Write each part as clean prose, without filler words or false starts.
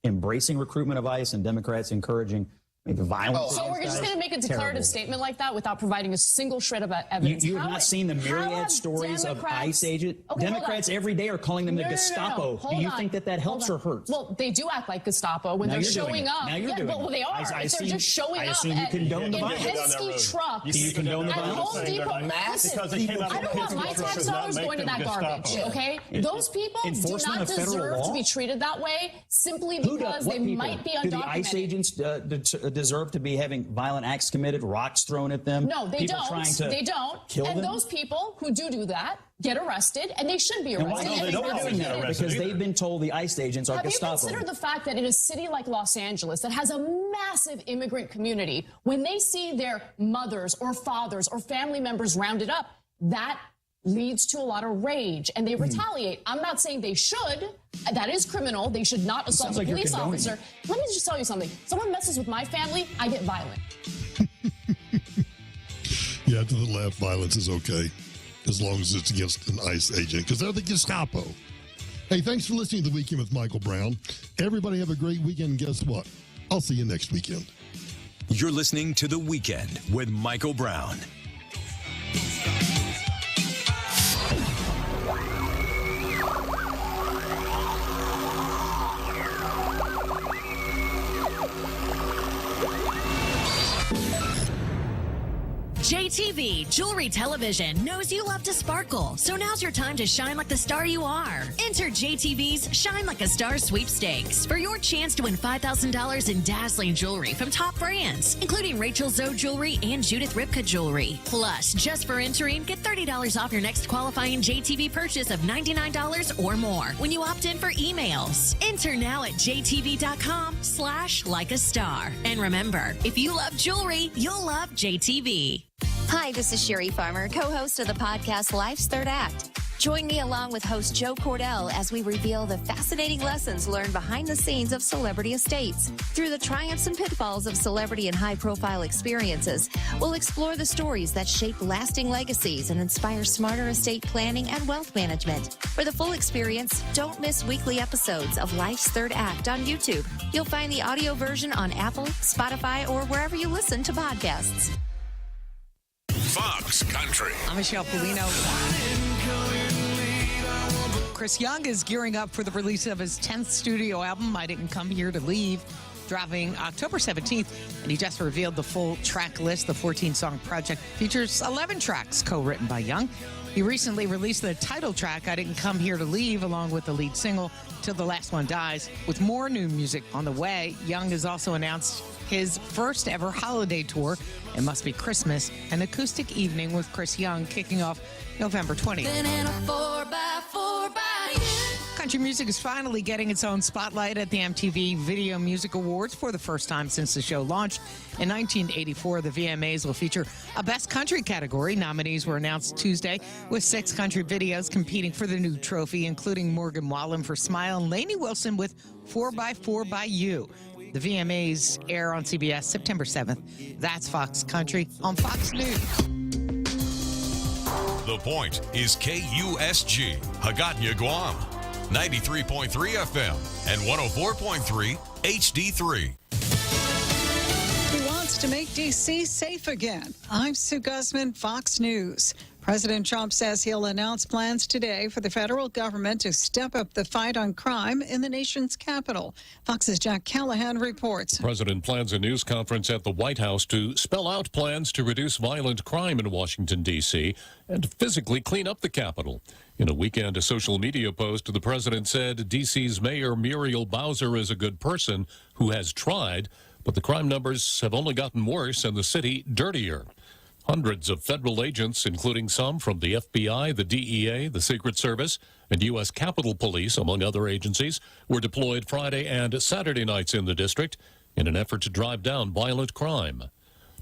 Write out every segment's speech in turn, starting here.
embracing recruitment of ICE and Democrats encouraging maybe violence. So we're just going to make a declarative statement like that without providing a single shred of evidence. You have not seen the myriad stories of ICE agents? Democrats every day are calling them the Gestapo. Do you think that helps or hurts? Well, they do act like Gestapo when they're showing up. Now you're doing it. Well, they are. They're just showing up. I assume you condone the violence. Penske trucks. Do you condone the violence? Home Depot. Listen, I don't want my tax dollars going to that garbage, okay? Those people do not deserve to be treated that way simply because they might be undocumented. Do the ICE agents deserve to be having violent acts committed, rocks thrown at them? No, they don't. They don't. And those people who do that get arrested, and they should be arrested. And why don't they doing that? Because they've been told the ICE agents are Gestapo. Have you considered the fact that in a city like Los Angeles that has a massive immigrant community, when they see their mothers or fathers or family members rounded up, that leads to a lot of rage, and they retaliate. I'm not saying they should. That is criminal. They should not assault a police officer. Let me just tell you something. Someone messes with my family, I get violent. Yeah, to the left, violence is okay, as long as it's against an ICE agent, because they're the Gestapo. Hey, thanks for listening to The Weekend with Michael Brown. Everybody have a great weekend. Guess what? I'll see you next weekend. You're listening to The Weekend with Michael Brown. JTV Jewelry Television knows you love to sparkle, so now's your time to shine like the star you are. Enter JTV's Shine Like a Star sweepstakes for your chance to win $5,000 in dazzling jewelry from top brands, including Rachel Zoe Jewelry and Judith Ripka Jewelry. Plus, just for entering, get $30 off your next qualifying JTV purchase of $99 or more when you opt in for emails. Enter now at jtv.com/likeastar. And remember, if you love jewelry, you'll love JTV. Hi, this is Sherry Farmer, co-host of the podcast Life's Third Act. Join me along with host Joe Cordell as we reveal the fascinating lessons learned behind the scenes of celebrity estates. Through the triumphs and pitfalls of celebrity and high-profile experiences, we'll explore the stories that shape lasting legacies and inspire smarter estate planning and wealth management. For the full experience, don't miss weekly episodes of Life's Third Act on YouTube. You'll find the audio version on Apple, Spotify, or wherever you listen to podcasts. Fox Country. I'm Michelle Polino. Chris Young is gearing up for the release of his 10th studio album, I Didn't Come Here to Leave, dropping October 17th. And he just revealed the full track list. The 14-song project features 11 tracks co-written by Young. He recently released the title track, I Didn't Come Here to Leave, along with the lead single, Till the Last One Dies. With more new music on the way, Young has also announced his first ever holiday tour, It Must Be Christmas, an acoustic evening with Chris Young kicking off November 20th. Country music is finally getting its own spotlight at the MTV Video Music Awards for the first time since the show launched. In 1984, the VMAs will feature a Best Country category. Nominees were announced Tuesday, with 6 country videos competing for the new trophy, including Morgan Wallen for Smile and Lainey Wilson with 4x4 by You. The VMAs air on CBS September 7th. That's Fox Country on Fox News. The Point is KUSG, Hagåtña, Guam. 93.3 FM and 104.3 HD3. He wants to make D.C. safe again. I'm Sue Guzman, Fox News. President Trump says he'll announce plans today for the federal government to step up the fight on crime in the nation's capital. Fox's Jack Callahan reports. The president plans a news conference at the White House to spell out plans to reduce violent crime in Washington, D.C. and physically clean up the Capitol. In a weekend social media post, the president said D.C.'s Mayor Muriel Bowser is a good person who has tried, but the crime numbers have only gotten worse and the city dirtier. Hundreds of federal agents, including some from the FBI, the DEA, the Secret Service, and U.S. Capitol Police, among other agencies, were deployed Friday and Saturday nights in the district in an effort to drive down violent crime.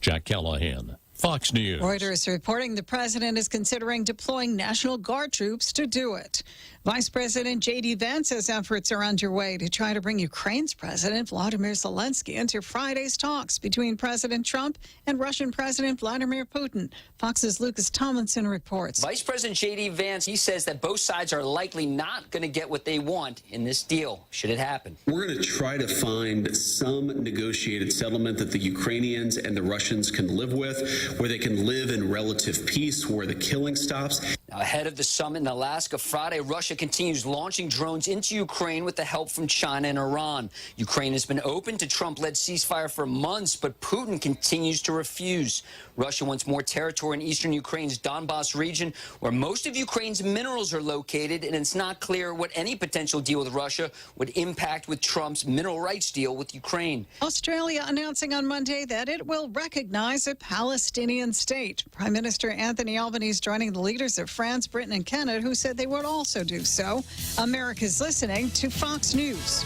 Jack Callahan, Fox News. Reuters reporting the president is considering deploying National Guard troops to do it. Vice President J.D. Vance says efforts are underway to try to bring Ukraine's President Vladimir Zelensky into Friday's talks between President Trump and Russian President Vladimir Putin. Fox's Lucas Tomlinson reports. Vice President J.D. Vance, he says that both sides are likely not going to get what they want in this deal, should it happen. We're going to try to find some negotiated settlement that the Ukrainians and the Russians can live with, where they can live in relative peace, where the killing stops. Now, ahead of the summit in Alaska Friday, Russia continues launching drones into Ukraine with the help from China and Iran. Ukraine has been open to Trump-led ceasefire for months, but Putin continues to refuse. Russia wants more territory in eastern Ukraine's Donbas region, where most of Ukraine's minerals are located, and it's not clear what any potential deal with Russia would impact with Trump's mineral rights deal with Ukraine. Australia announcing on Monday that it will recognize a Palestinian state. Prime Minister Anthony Albanese joining the leaders of France, Britain, and Canada, who said they would also do so. America's listening to Fox News.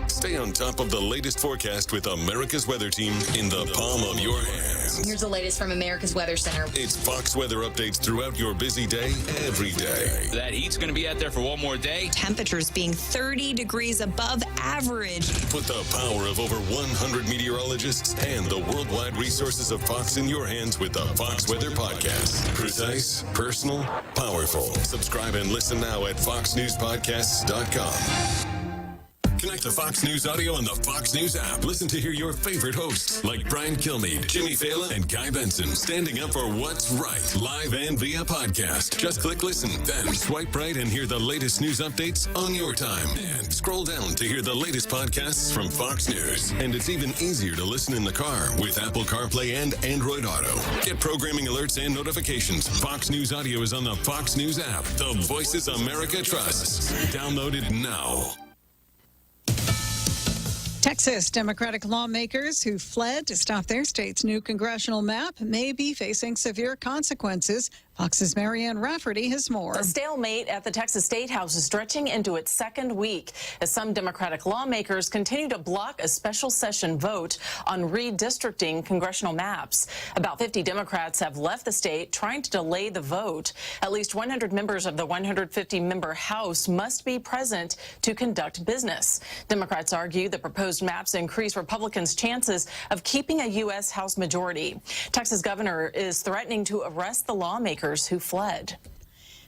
Stay on top of the latest forecast with America's Weather Team in the palm of your hands. Here's the latest from America's Weather Center. It's Fox weather updates throughout your busy day, every day. That heat's going to be out there for one more day. Temperatures being 30 degrees above average. Put the power of over 100 meteorologists and the worldwide resources of Fox in your hands with the Fox Weather Podcast. Precise, personal, powerful. Subscribe and listen now at foxnewspodcasts.com. Connect to Fox News Audio on the Fox News app. Listen to hear your favorite hosts like Brian Kilmeade, Jimmy Fallon, and Guy Benson standing up for what's right, live and via podcast. Just click listen, then swipe right and hear the latest news updates on your time. And scroll down to hear the latest podcasts from Fox News. And it's even easier to listen in the car with Apple CarPlay and Android Auto. Get programming alerts and notifications. Fox News Audio is on the Fox News app. The voices America trusts. Download it now. Texas Democratic lawmakers who fled to stop their state's new congressional map may be facing severe consequences. Fox's Marianne Rafferty has more. The stalemate at the Texas State House is stretching into its second week as some Democratic lawmakers continue to block a special session vote on redistricting congressional maps. About 50 Democrats have left the state trying to delay the vote. At least 100 members of the 150-member House must be present to conduct business. Democrats argue the proposed maps increase Republicans' chances of keeping a U.S. House majority. Texas governor is threatening to arrest the lawmakers who fled.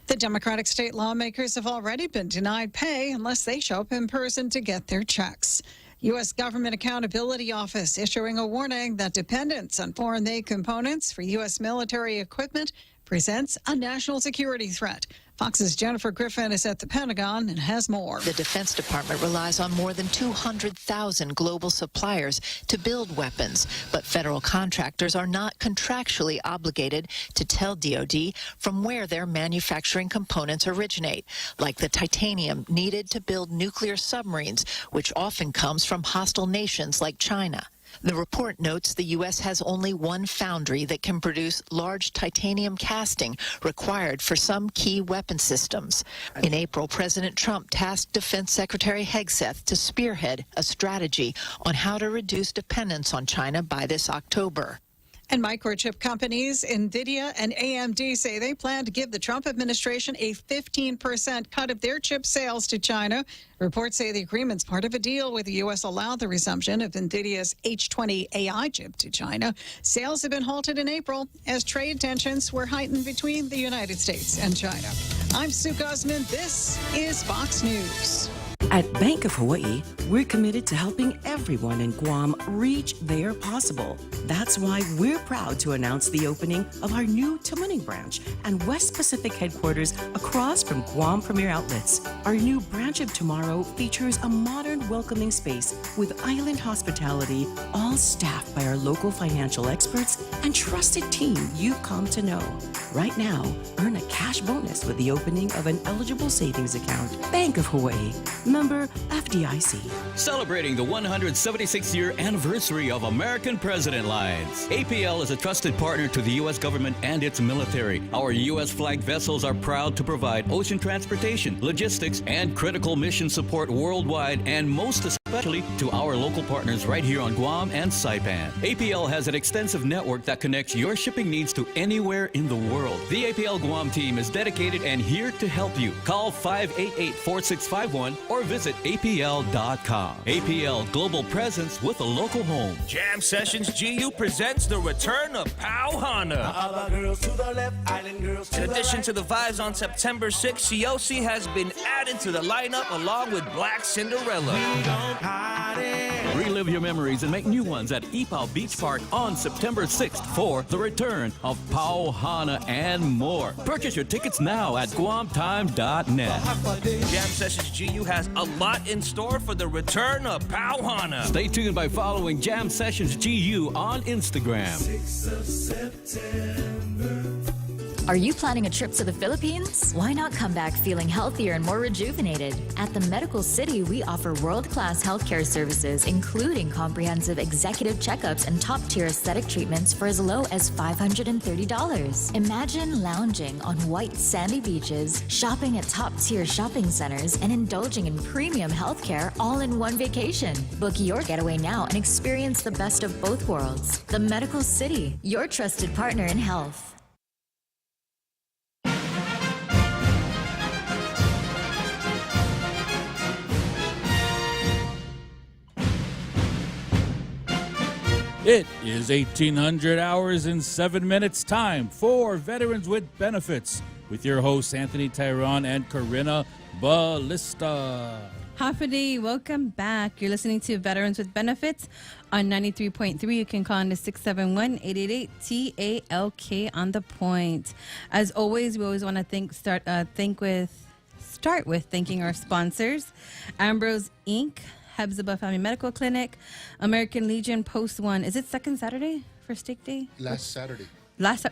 The Democratic state lawmakers have already been denied pay unless they show up in person to get their checks. U.S. Government Accountability Office issuing a warning that dependence on foreign-made components for U.S. military equipment presents a national security threat. Fox's Jennifer Griffin is at the Pentagon and has more. The Defense Department relies on more than 200,000 global suppliers to build weapons, but federal contractors are not contractually obligated to tell DoD from where their manufacturing components originate, like the titanium needed to build nuclear submarines, which often comes from hostile nations like China. The report notes the U.S. has only one foundry that can produce large titanium casting required for some key weapon systems. In April, President Trump tasked Defense Secretary Hegseth to spearhead a strategy on how to reduce dependence on China by this October. And microchip companies NVIDIA and AMD say they plan to give the Trump administration a 15% cut of their chip sales to China. Reports say the agreement's part of a deal where the U.S. allowed the resumption of NVIDIA's H20 AI chip to China. Sales have been halted in April as trade tensions were heightened between the United States and China. I'm Sue Guzman. This is Fox News. At Bank of Hawaii, we're committed to helping everyone in Guam reach their possible. That's why we're proud to announce the opening of our new Tamuning branch and West Pacific headquarters across from Guam Premier Outlets. Our new branch of tomorrow features a modern, welcoming space with island hospitality, all staffed by our local financial experts and trusted team you've come to know. Right now, earn a cash bonus with the opening of an eligible savings account. Bank of Hawaii. Member FDIC. Celebrating the 176th-year anniversary of American President Lines. APL is a trusted partner to the U.S. government and its military. Our U.S. flagged vessels are proud to provide ocean transportation, logistics, and critical mission support worldwide, and most especially to our local partners right here on Guam and Saipan. APL has an extensive network that connects your shipping needs to anywhere in the world. The APL Guam team is dedicated and here to help you. Call 588-4651 or visit apl.com. APL Global Presence with a local home. Jam Sessions GU presents the return of Pow Hana. In addition to the vibes on September 6th, COC has been added to the lineup along with Black Cinderella. Relive your memories and make new ones at Ipoh Beach Park on September 6th for the return of Pow Hana and more. Purchase your tickets now at guamtime.net. Jam Sessions GU has a lot in store for the return of Pow Hana. Stay tuned by following Jam Sessions GU on Instagram. Are you planning a trip to the Philippines? Why not come back feeling healthier and more rejuvenated? At the Medical City, we offer world-class healthcare services, including comprehensive executive checkups and top-tier aesthetic treatments for as low as $530. Imagine lounging on white sandy beaches, shopping at top-tier shopping centers, and indulging in premium healthcare all in one vacation. Book your getaway now and experience the best of both worlds. The Medical City, your trusted partner in health. It is 1800 hours and 7 minutes time for Veterans with Benefits with your hosts Anthony Tyron and Corinna Ballista. Hafidi, welcome back. You're listening to Veterans with Benefits on 93.3. You can call in to 671-888-TALK on the point. As always, we always want to start with thanking our sponsors, Ambrose Inc., Hebzibah Family Medical Clinic, American Legion Post 1. Is it second Saturday for Steak Day? Last Saturday.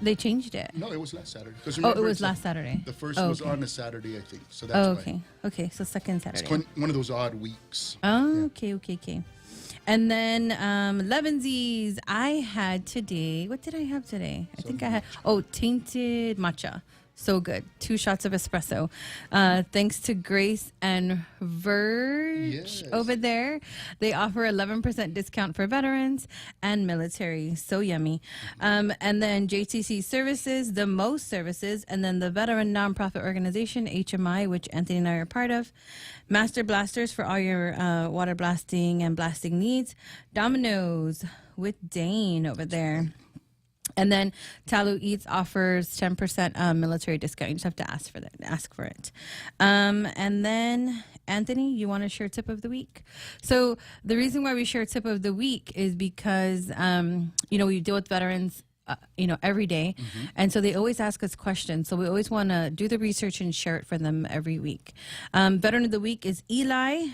They changed it. No, it was last Saturday. It was last Saturday. The first was on a Saturday, I think. So that's okay. why. Okay, so second Saturday. It's one of those odd weeks. Oh, yeah. Okay. And then Levensies, I had today. What did I have today? I think I had tainted matcha. So good. 2 shots of espresso. Thanks to Grace and Verge over there. They offer 11% discount for veterans and military. So yummy. And then JTC Services, the most services, and then the veteran nonprofit organization, HMI, which Anthony and I are part of. Master Blasters for all your water blasting and blasting needs. Domino's with Dane over there. And then Talu Eats offers 10% military discount. You just have to ask for it. And then, Anthony, you want to share tip of the week? So the reason why we share tip of the week is because, we deal with veterans, every day. Mm-hmm. And so they always ask us questions. So we always want to do the research and share it for them every week. Veteran of the week is Eli.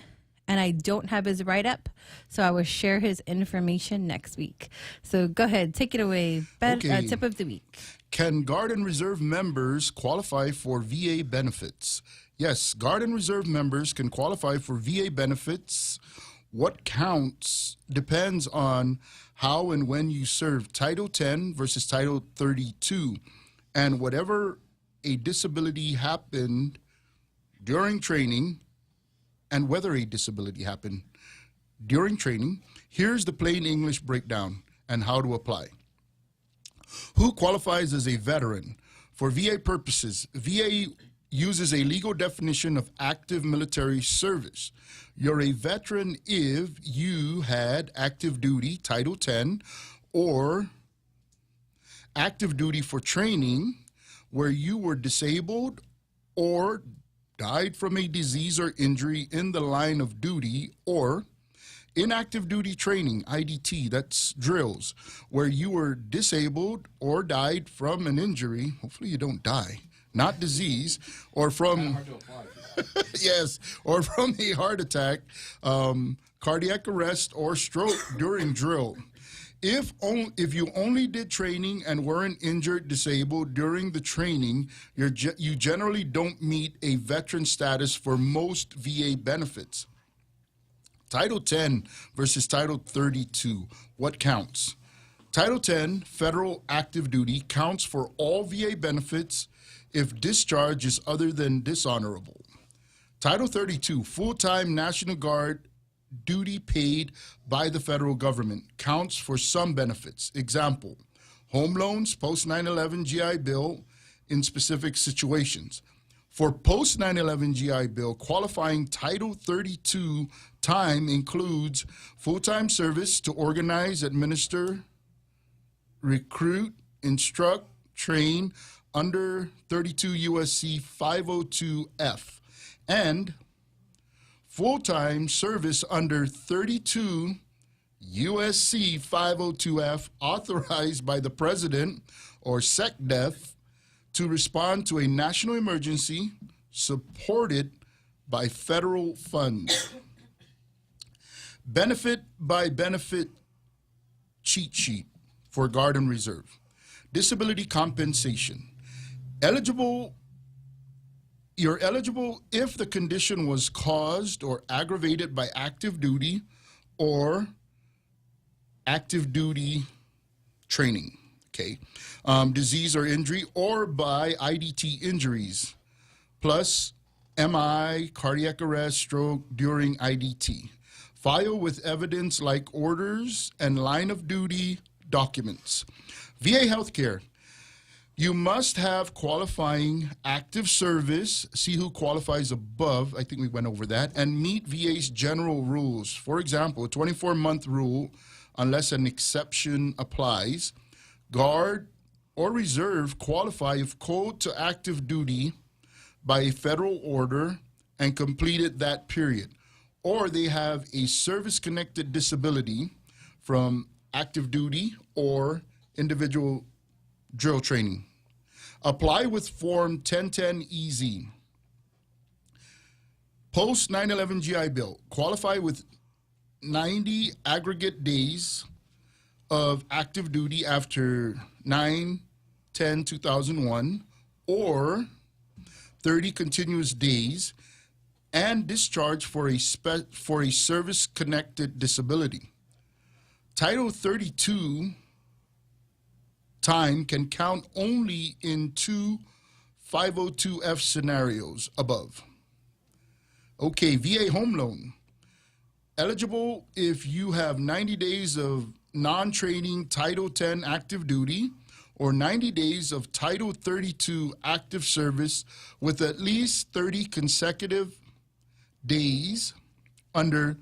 And I don't have his write-up, so I will share his information next week. So go ahead, take it away. Tip of the week. Can Guard and Reserve members qualify for VA benefits? Yes, Guard and Reserve members can qualify for VA benefits. What counts depends on how and when you serve. Title 10 versus Title 32. And whatever a disability happened during training, and whether a disability happened during training, here's the plain English breakdown and how to apply. Who qualifies as a veteran? For VA purposes, VA uses a legal definition of active military service. You're a veteran if you had active duty, Title 10, or active duty for training where you were disabled or died from a disease or injury in the line of duty, or inactive duty training, IDT, that's drills, where you were disabled or died from an injury, hopefully you don't die, not disease, or from, or from a heart attack, cardiac arrest, or stroke during drill. If you only did training and weren't injured, disabled during the training, you generally don't meet a veteran status for most VA benefits. Title 10 versus Title 32. What counts? Title 10, federal active duty, counts for all VA benefits if discharge is other than dishonorable. Title 32, full-time National Guard duty paid by the federal government counts for some benefits. Example, home loans, post 9/11 GI Bill in specific situations. For post 9/11 GI Bill, qualifying Title 32 time includes full-time service to organize, administer, recruit, instruct, train under 32 U.S.C. 502F, and full-time service under 32 U.S.C. 502F authorized by the President or SecDef to respond to a national emergency supported by federal funds. Benefit by benefit cheat sheet for Guard and Reserve. Disability compensation. You're eligible if the condition was caused or aggravated by active duty or active duty training, okay, disease or injury, or by IDT injuries, plus MI, cardiac arrest, stroke during IDT. File with evidence like orders and line of duty documents. VA healthcare. You must have qualifying active service, see who qualifies above, I think we went over that, and meet VA's general rules. For example, a 24-month rule, unless an exception applies. Guard or reserve qualify if called to active duty by a federal order and completed that period, or they have a service-connected disability from active duty or individual drill training. Apply with Form 1010-EZ. Post 9/11 GI Bill. Qualify with 90 aggregate days of active duty after 9/10/2001 or 30 continuous days and discharge for a service-connected disability. Title 32 time can count only in 2 502F scenarios above. Okay, VA home loan. Eligible if you have 90 days of non-training Title 10 active duty or 90 days of Title 32 active service with at least 30 consecutive days under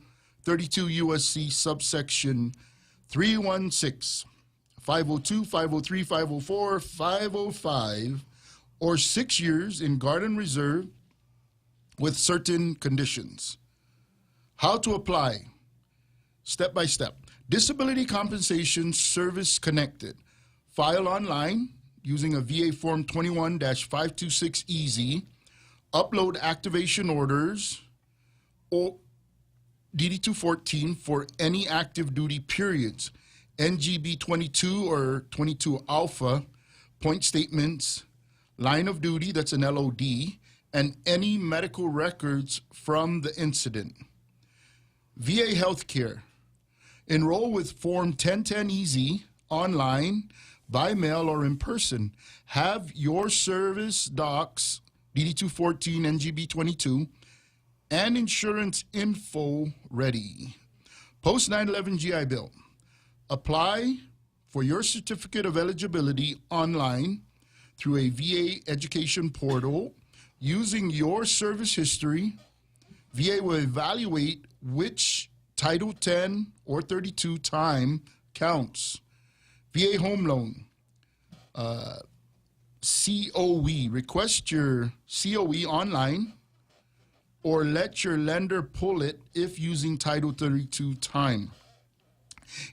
32 U.S.C. subsection 316. 502, 503, 504, 505, or 6 years in Guard and Reserve with certain conditions. How to apply? Step by step. Disability compensation service connected. File online using a VA Form 21-526EZ. Upload activation orders or DD-214 for any active duty periods. NGB 22 or 22 alpha, point statements, line of duty, that's an LOD, and any medical records from the incident. VA healthcare. Enroll with Form 1010-EZ online, by mail, or in person. Have your service docs, DD-214, NGB 22, and insurance info ready. Post 9/11 GI Bill. Apply for your certificate of eligibility online through a VA education portal using your service history. VA will evaluate which Title 10 or 32 time counts. VA home loan, COE. Request your COE online or let your lender pull it if using Title 32 time.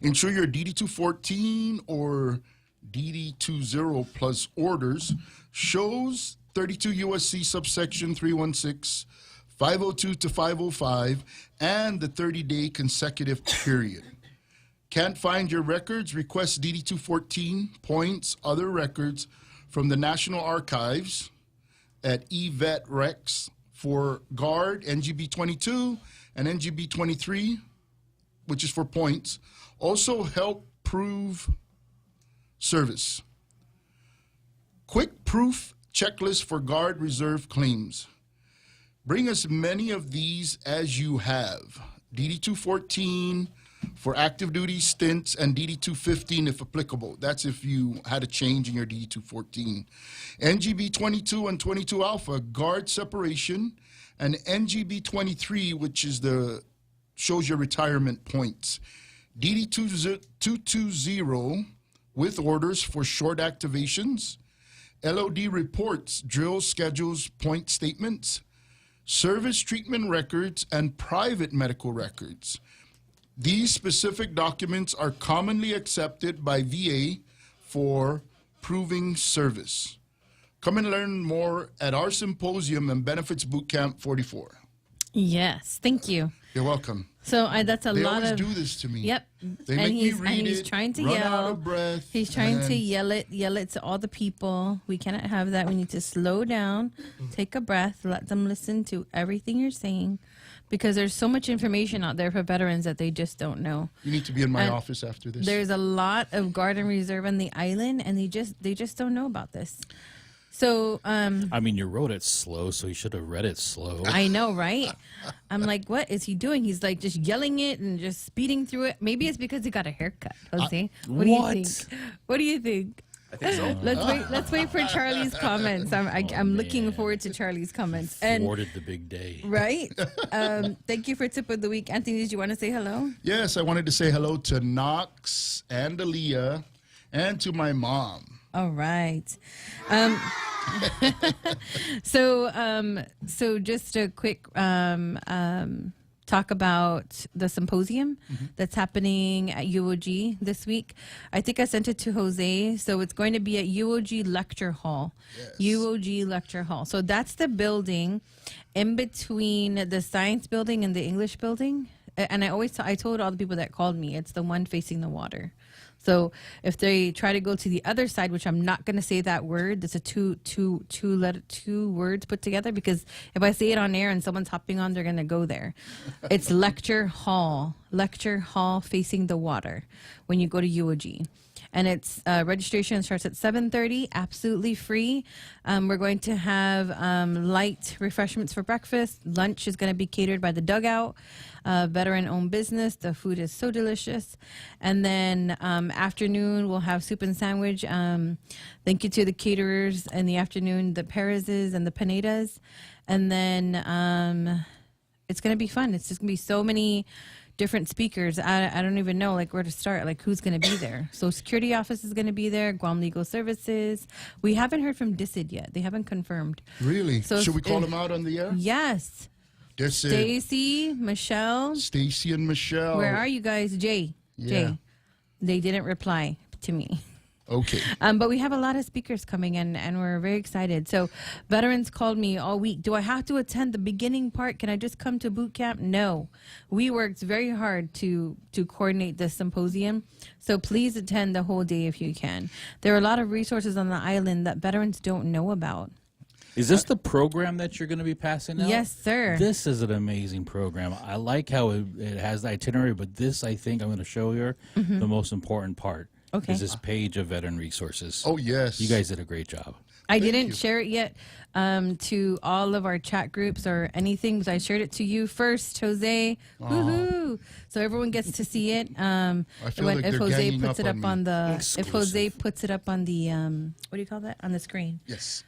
Ensure your DD-214 or DD-20 plus orders shows 32 U.S.C. subsection 316, 502 to 505, and the 30-day consecutive period. Can't find your records? Request DD-214 points, other records from the National Archives at EVET Rex for Guard, NGB 22, and NGB 23, which is for points. Also help prove service. Quick proof checklist for Guard Reserve claims. Bring as many of these as you have. DD-214 for active duty stints, and DD-215 if applicable. That's if you had a change in your DD-214. NGB-22 and 22 alpha, guard separation, and NGB-23, which is shows your retirement points. DD-220 with orders for short activations, LOD reports, drill schedules, point statements, service treatment records, and private medical records. These specific documents are commonly accepted by VA for proving service. Come and learn more at our symposium and Benefits Bootcamp 44. Yes, thank you. You're welcome. So that's a They lot always of. do this to me. Yep. They make me read and he's it, trying to run yell. out of breath, He's trying to and- yell it to all the people. We cannot have that. We need to slow down, take a breath, let them listen to everything you're saying, because there's so much information out there for veterans that they just don't know. You need to be in my And office after this. There's a lot of Guard and Reserve on the island, and they just don't know about this. So, I mean, you wrote it slow, so you should have read it slow. I know, right? I'm like, what is he doing? He's like just yelling it and just speeding through it. Maybe it's because he got a haircut, Jose. What do you think? What do you think? I think so. Let's wait for Charlie's comments. I'm looking forward to Charlie's comments. And Thwarted the big day. right? Thank you for tip of the week. Anthony, did you want to say hello? Yes, I wanted to say hello to Knox and Aaliyah and to my mom. All right. So just a quick talk about the symposium that's happening at UOG this week. I think I sent it to Jose. So it's going to be at UOG Lecture Hall. Yes. UOG Lecture Hall. So that's the building in between the science building and the English building. And I told all the people that called me, it's the one facing the water. So if they try to go to the other side, which I'm not going to say that word, that's a two words put together, because if I say it on air and someone's hopping on, they're going to go there. It's lecture hall facing the water when you go to UOG. And it's registration starts at 7:30, absolutely free. We're going to have light refreshments for breakfast. Lunch is going to be catered by the Dugout, veteran-owned business. The food is so delicious. And then afternoon, we'll have soup and sandwich. Thank you to the caterers in the afternoon, the Perez's and the Pinedas. And then it's going to be fun. It's just going to be so many different speakers. I don't even know where to start, who's going to be there. So security office is going to be there, Guam Legal Services. We haven't heard from DISID yet. They haven't confirmed. Really? So should we call them out on the air? Yes. DISID. Stacy, Michelle. Stacy and Michelle. Where are you guys? Jay. Jay. They didn't reply to me. Okay. But we have a lot of speakers coming in, and we're very excited. So veterans called me all week. Do I have to attend the beginning part? Can I just come to boot camp? No. We worked very hard to coordinate this symposium. So please attend the whole day if you can. There are a lot of resources on the island that veterans don't know about. Is this the program that you're going to be passing out? Yes, sir. This is an amazing program. I like how it has the itinerary, but this, I think, I'm going to show you the most important part. Okay. Is this page of veteran resources. Oh, yes. You guys did a great job. I didn't share it yet to all of our chat groups or anything, but I shared it to you first, Jose. Woohoo! So everyone gets to see it. I feel like if they're Jose ganging puts up it on up me. on the Exclusive. if Jose puts it up on the what do you call that, on the screen? Yes.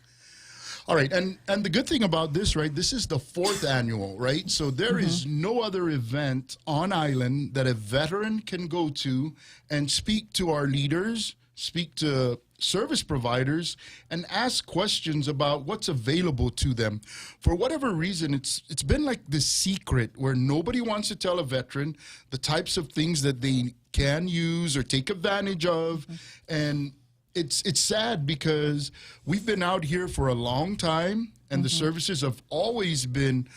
All right, and the good thing about this, right, this is the 4th annual, right? So there is no other event on island that a veteran can go to and speak to our leaders, speak to service providers, and ask questions about what's available to them. For whatever reason, it's been like this secret where nobody wants to tell a veteran the types of things that they can use or take advantage of, and it's sad because we've been out here for a long time, and the services have always been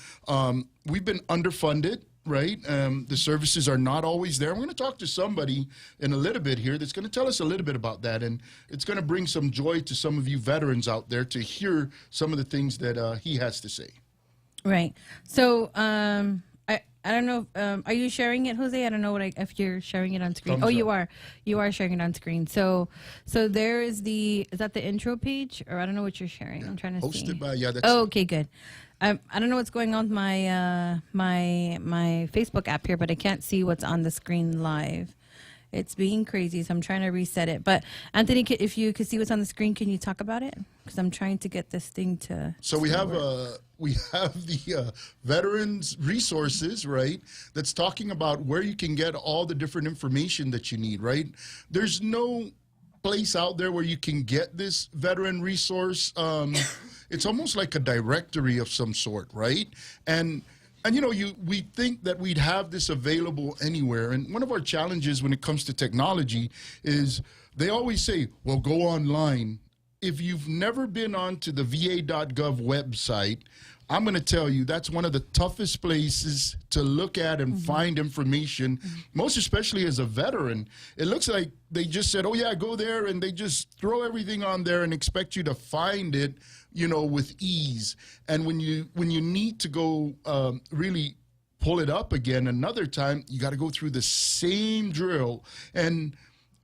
we've been underfunded, right? The services are not always there. I'm going to talk to somebody in a little bit here that's going to tell us a little bit about that, and it's going to bring some joy to some of you veterans out there to hear some of the things that he has to say. Right. So I don't know. Are you sharing it, Jose? I don't know if you're sharing it on screen. Thumbs You up. are. You are sharing it on screen. So there is is that the intro page, or I don't know what you're sharing. I'm trying to see. Hosted by, yeah, that's Oh, okay, good. I don't know what's going on with my Facebook app here, but I can't see what's on the screen live. It's being crazy, so I'm trying to reset it. But Anthony, if you could see what's on the screen, can you talk about it? Because I'm trying to get this thing to. So we have the veterans resources, right? That's talking about where you can get all the different information that you need, right? There's no place out there where you can get this veteran resource. It's almost like a directory of some sort, right? And you know, we think that we'd have this available anywhere. And one of our challenges when it comes to technology is they always say, well, go online. If you've never been onto the va.gov website, I'm going to tell you that's one of the toughest places to look at and find information, most especially as a veteran. It looks like they just said, oh, yeah, go there, and they just throw everything on there and expect you to find it, you know, with ease. And when you need to go really pull it up again another time, you got to go through the same drill.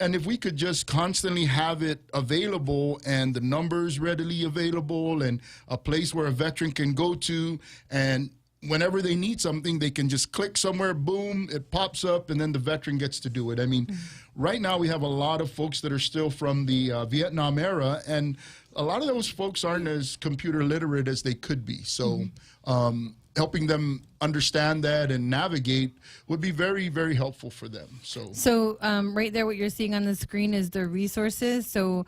And if we could just constantly have it available and the numbers readily available and a place where a veteran can go to, and whenever they need something, they can just click somewhere, boom, it pops up, and then the veteran gets to do it. I mean, right now we have a lot of folks that are still from the Vietnam era, and a lot of those folks aren't as computer literate as they could be. So helping them understand that and navigate would be very, very helpful for them. So right there, what you're seeing on the screen is the resources. So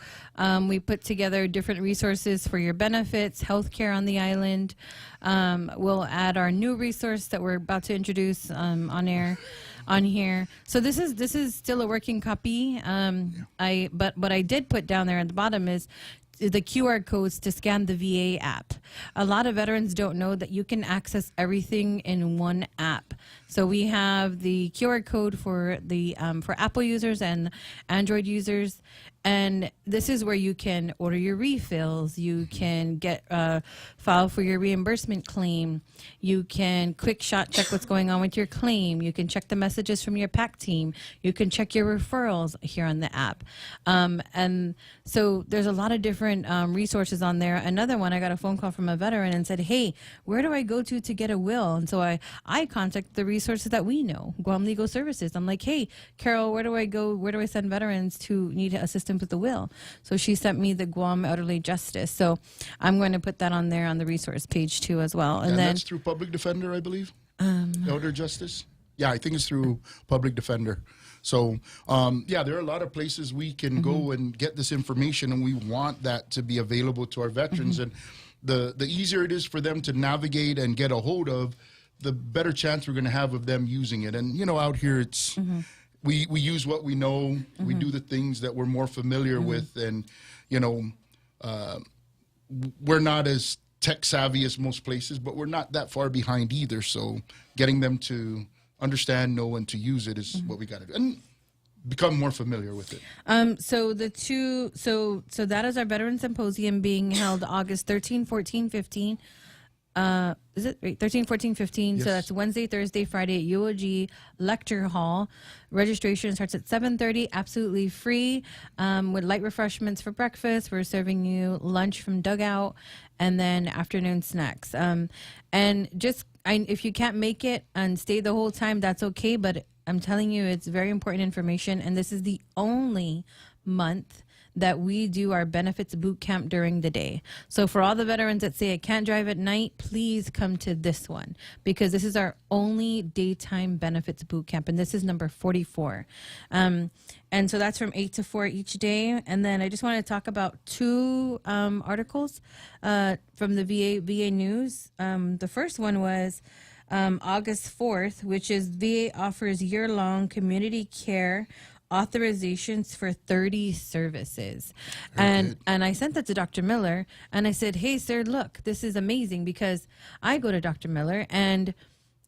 we put together different resources for your benefits, healthcare on the island. We'll add our new resource that we're about to introduce on here. So this is still a working copy. But what I did put down there at the bottom is the QR codes to scan the VA app. A lot of veterans don't know that you can access everything in one app. So we have the QR code for the for Apple users and Android users, and this is where you can order your refills. You can get file for your reimbursement claim. You can quick shot check what's going on with your claim. You can check the messages from your PAC team. You can check your referrals here on the app. And so there's a lot of different resources on there. Another one, I got a phone call from a veteran and said, hey, where do I go to get a will? And so I contacted the resources that we know, Guam Legal Services. I'm like, hey, Carol, where do I go? Where do I send veterans to need assistance with the will? So she sent me the Guam Elderly Justice. So I'm going to put that on there on the resource page too as well. And then that's through Public Defender, I believe. Elder Justice. Yeah, I think it's through Public Defender. So, yeah, there are a lot of places we can go and get this information, and we want that to be available to our veterans. And the easier it is for them to navigate and get a hold of, the better chance we're going to have of them using it. And, you know, out here, it's we use what we know. We do the things that we're more familiar with. And, you know, we're not as tech savvy as most places, but we're not that far behind either. So getting them to understand, know, and to use it is what we got to do, and become more familiar with it. So that is our Veteran Symposium being held August 13, 14, 15. Is it right? 13, 14, 15? Yes. So that's Wednesday, Thursday, Friday at UOG Lecture Hall. Registration starts at 7:30, absolutely free, with light refreshments for breakfast. We're serving you lunch from Dugout, and then afternoon snacks. And just if you can't make it and stay the whole time, that's okay. But I'm telling you, it's very important information, and this is the only month that we do our benefits boot camp during the day. So for all the veterans that say I can't drive at night, please come to this one, because this is our only daytime benefits boot camp, and this is number 44. And so that's from 8 to 4 each day. And then I just want to talk about two articles from the VA News. The first one was August 4th, which is VA offers year-long community care authorizations for 30 services. And I sent that to Dr. Miller, and I said, hey, sir, look, this is amazing, because I go to Dr. Miller, and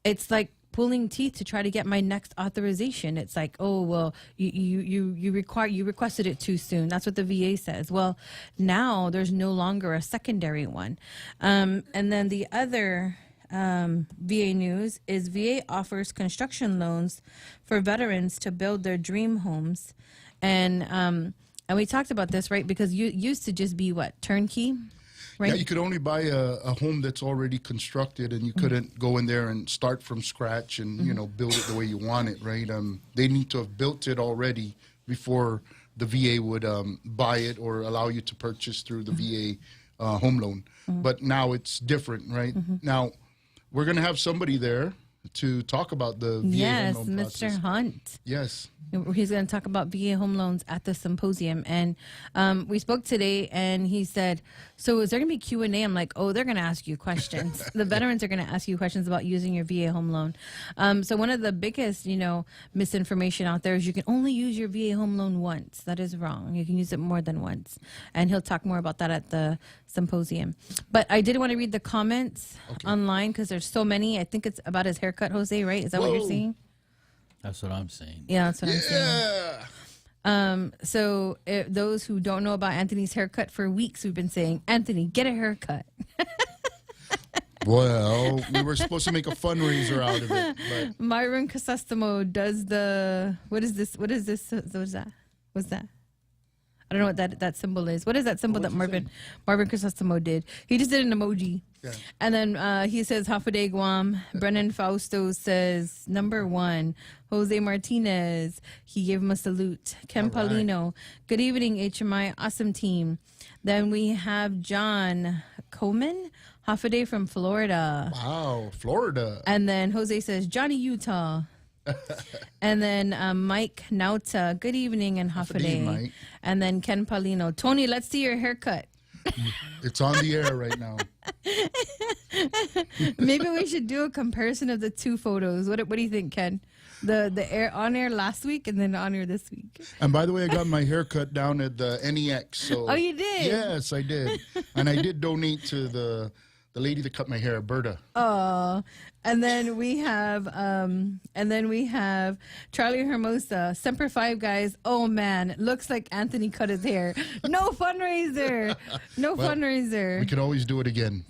it's like pulling teeth to try to get my next authorization. It's like, oh, well, you requested it too soon. That's what the VA says. Well, now there's no longer a secondary one. And then the other VA news is VA offers construction loans for veterans to build their dream homes. And we talked about this, right? Because you used to just be what, turnkey? right? Yeah, you could only buy a home that's already constructed, and you couldn't go in there and start from scratch and build it the way you want it, right? They need to have built it already before the VA would buy it or allow you to purchase through the VA home loan. But now it's different, right? Now we're going to have somebody there to talk about the VA home loan process. Mr. Hunt. Yes. He's going to talk about VA home loans at the symposium. And we spoke today, and he said, so is there going to be Q&A? I'm like, oh, they're going to ask you questions. The veterans are going to ask you questions about using your VA home loan. So one of the biggest, misinformation out there is you can only use your VA home loan once. That is wrong. You can use it more than once. And he'll talk more about that at the symposium. But I did want to read the comments online because there's so many. I think it's about his haircut, Jose, right? Is that what you're saying? That's what I'm saying. Yeah, that's what I'm saying. So those who don't know about Anthony's haircut, for weeks we've been saying, Anthony, get a haircut. Well, we were supposed to make a fundraiser out of it. But Myron Casastamo does the, what is this? What is that? What's that? I don't know what that symbol is. What is that symbol that Marvin Casastamo did? He just did an emoji. Yeah. And then he says, Hafa Guam. Brennan Fausto says, number 1. Jose Martinez, he gave him a salute. Ken Paulino, good evening, HMI, awesome team. Then we have John Coleman, Hafa from Florida. Wow, Florida. And then Jose says, Johnny, Utah. And then Mike Nauta, good evening, and Hafa. And then Ken Paulino, Tony, let's see your haircut. It's on the air right now. Maybe we should do a comparison of the two photos. What do you think, Ken? The air on air last week and then on air this week. And by the way, I got my hair cut down at the NEX. So oh, you did? Yes, I did. And I did donate to the lady that cut my hair, Berta. Oh, and then we have Charlie Hermosa, Semper Five guys. Oh man, looks like Anthony cut his hair. No fundraiser. No fundraiser. We could always do it again.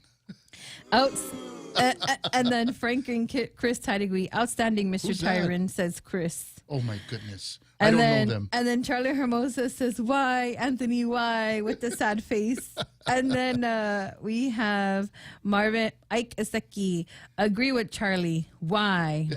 And then Frank and Chris Tidegui, outstanding, Mr. Tyron, says Chris. Oh my goodness. I don't know them. And then Charlie Hermosa says, why, Anthony, why, with the sad face. And then we have Ike Iseki, agree with Charlie, why?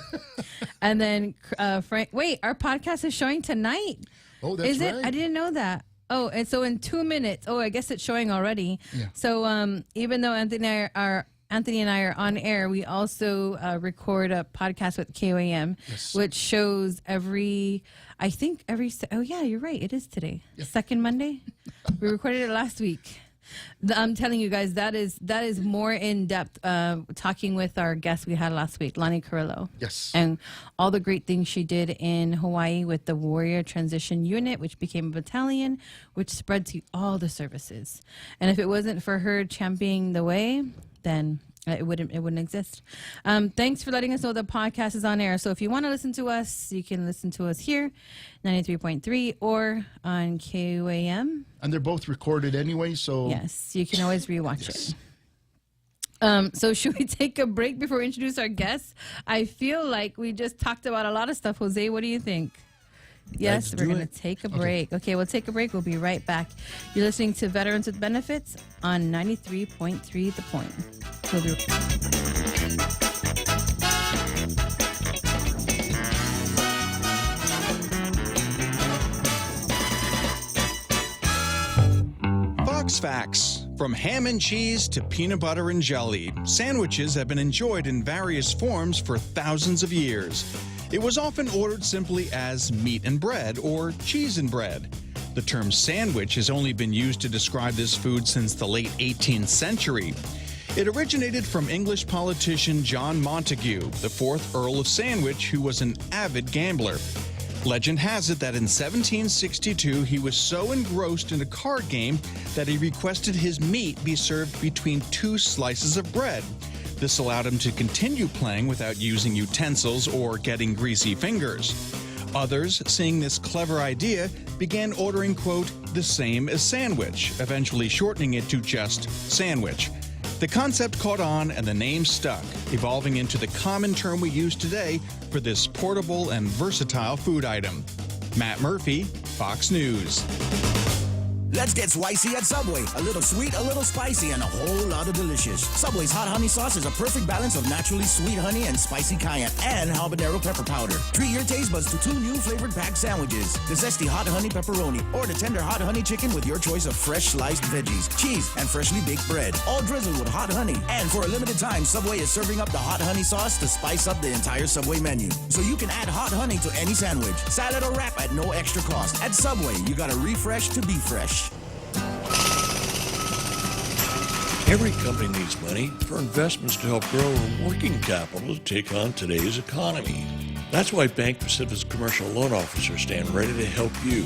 And then Frank, wait, our podcast is showing tonight. Oh, that's right. Is it? I didn't know that. Oh, and so in 2 minutes, I guess it's showing already. Yeah. So even though Anthony and I are on air, we also record a podcast with KOAM, which shows every, oh yeah, you're right. It is today. Yeah. Second Monday. We recorded it last week. I'm telling you guys, that is more in depth talking with our guest we had last week, Lonnie Carrillo. Yes. And all the great things she did in Hawaii with the Warrior Transition Unit, which became a battalion, which spread to all the services. And if it wasn't for her championing the way, then it wouldn't exist. Thanks for letting us know the podcast is on air. So if you want to listen to us, you can listen to us here, 93.3 or on KUAM. And they're both recorded anyway, so yes, you can always rewatch it. So should we take a break before we introduce our guests? I feel like we just talked about a lot of stuff. Jose, what do you think? Yes, we're going to take a break. Okay, we'll take a break. We'll be right back. You're listening to Veterans with Benefits on 93.3 The Point. We'll be Fox Facts. From ham and cheese to peanut butter and jelly, sandwiches have been enjoyed in various forms for thousands of years. It was often ordered simply as meat and bread or cheese and bread. The term sandwich has only been used to describe this food since the late 18th century. It originated from English politician John Montagu, the 4th Earl of Sandwich, who was an avid gambler. Legend has it that in 1762 he was so engrossed in a card game that he requested his meat be served between 2 slices of bread. This allowed him to continue playing without using utensils or getting greasy fingers. Others, seeing this clever idea, began ordering, quote, the same as sandwich, eventually shortening it to just sandwich. The concept caught on and the name stuck, evolving into the common term we use today for this portable and versatile food item. Matt Murphy, Fox News. Let's get spicy at Subway. A little sweet, a little spicy, and a whole lot of delicious. Subway's hot honey sauce is a perfect balance of naturally sweet honey and spicy cayenne and habanero pepper powder. Treat your taste buds to 2 new flavored packed sandwiches. The zesty hot honey pepperoni or the tender hot honey chicken with your choice of fresh sliced veggies, cheese, and freshly baked bread. All drizzled with hot honey. And for a limited time, Subway is serving up the hot honey sauce to spice up the entire Subway menu. So you can add hot honey to any sandwich, salad, or wrap at no extra cost. At Subway, you gotta refresh to be fresh. Every company needs money for investments to help grow working capital to take on today's economy. That's why Bank Pacific's commercial loan officers stand ready to help you.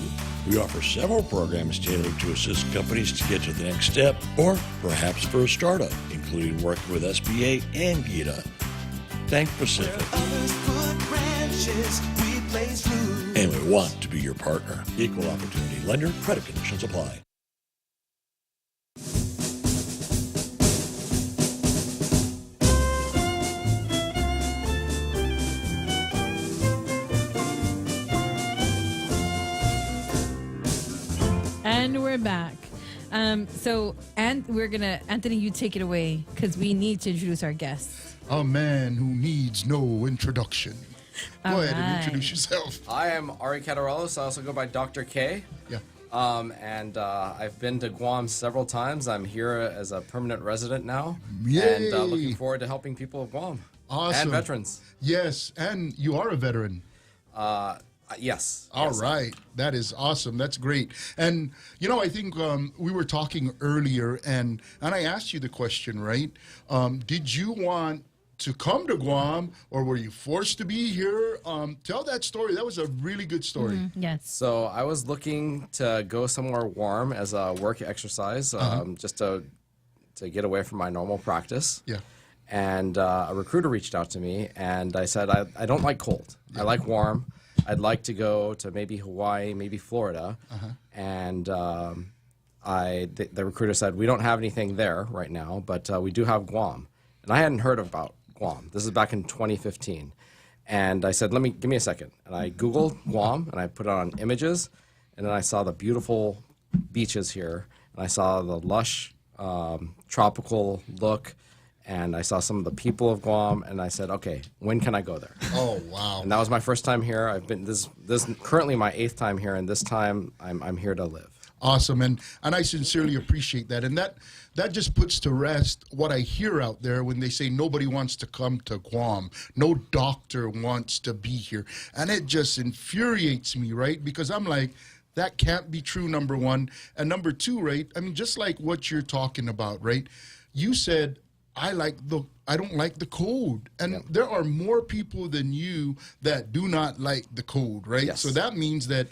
We offer several programs tailored to assist companies to get to the next step, or perhaps for a startup, including working with SBA and GITA. Bank Pacific. And we want to be your partner. Equal opportunity lender. Credit conditions apply. And we're back. Anthony, you take it away because we need to introduce our guests. A man who needs no introduction. Go ahead and introduce yourself. I am Ari Catarelos. I also go by Dr. K. Yeah. I've been to Guam several times. I'm here as a permanent resident now. Yay. And looking forward to helping people of Guam. Awesome. And veterans. Yes, and you are a veteran. Yes. All right. That is awesome. That's great. And, I think we were talking earlier, and I asked you the question, right? Did you want to come to Guam, or were you forced to be here? Tell that story. That was a really good story. Yes. So I was looking to go somewhere warm as a work exercise, just to get away from my normal practice. Yeah. And a recruiter reached out to me, and I said, I don't like cold. Yeah. I like warm. I'd like to go to maybe Hawaii, maybe Florida. And the recruiter said, we don't have anything there right now, but we do have Guam. And I hadn't heard about Guam. This is back in 2015. And I said, give me a second. And I Googled Guam, and I put it on images, and then I saw the beautiful beaches here, and I saw the lush tropical look, and I saw some of the people of Guam, and I said, okay, when can I go there? Oh, wow. And that was my first time here. I've been this currently my 8th time here, and this time I'm here to live. Awesome, and I sincerely appreciate that. And that just puts to rest what I hear out there when they say nobody wants to come to Guam. No doctor wants to be here. And it just infuriates me, right? Because I'm like, that can't be true, number one. And number two, right? I mean, just like what you're talking about, right? You said, I don't like the cold. And there are more people than you that do not like the cold, right? Yes. So that means that,